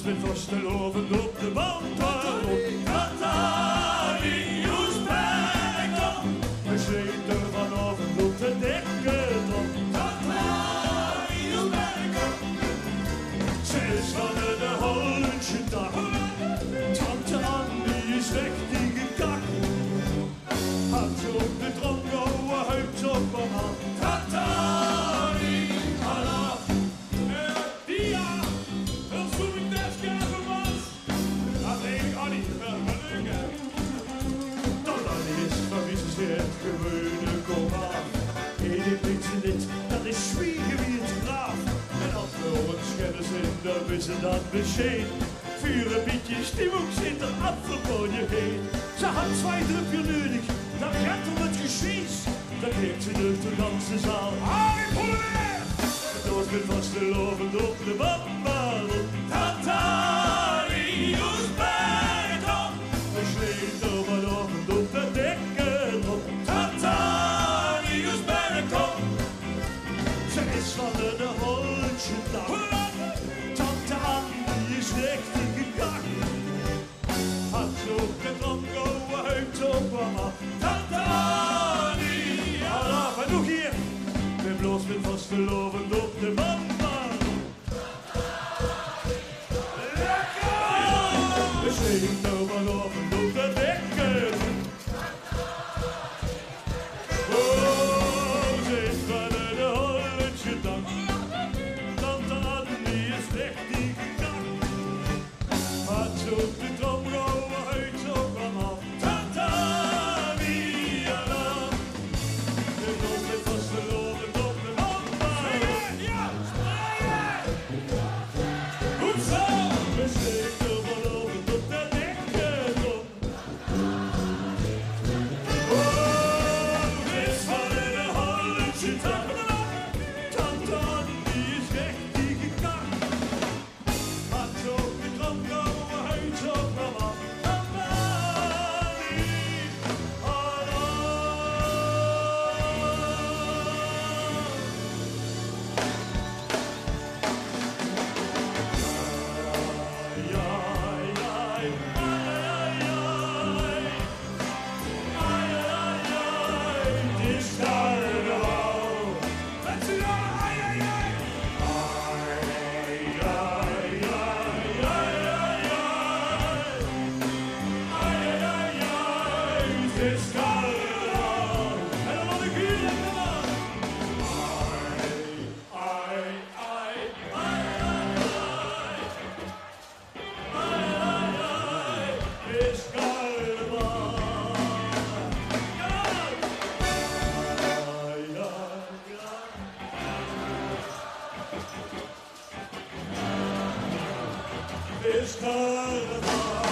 met vastelovend op de band waarop Catanius Bergkamp. We sleten vanavond op de dekken op Catanius Bergkamp. Ze is van de Hollandse dag. Tante Annie is weg die gekak. Had ze op de dronk ouwe huid op haar hand. Catani, Allah. Dia, dat zoek ik des keer was. Dat weet ik al niet. Dat is gewisseerd gewone komaf. Eén beetje dit, dat is zwiegen wie het graaf. En als we ons kennis in, dan wisten dat bescheid. Vuren bietjes, die ook zit er afgekomen heen. Ze had 2 druppel nodig, dan gaat om het geschiees. Dan geeft ze de ganse zaal. Harry Potter! Het was met vastelovend op de bambaal. Catanius Bergkamp. We sleten vanavond op de dekken op Catanius Bergkamp. Ze is van de Hollandse dag. Tante Annie is richtig gekakt. Had ze op de drank ouwe huid op mama. Tante Annie, Allah, en nog hier. Ben bloos met vastelovend op de bambaal. We sleten vanavond op de dekken. Oh, ze is van de Hollandse dag. Tante Annie is richtig gekakt. Had ze op de drank ouwe huid op mama. Tante Annie, Allah. Ben bloos met vastelovend op de bambaal. Ja! Goed zo! We sleten vanavond op de dekken op. Oh, dit is van de Hollandse dag. Tante Annie is richtig gekakt. Had ze op de drank ouwe huid op mama. Tante Annie, It's carnival.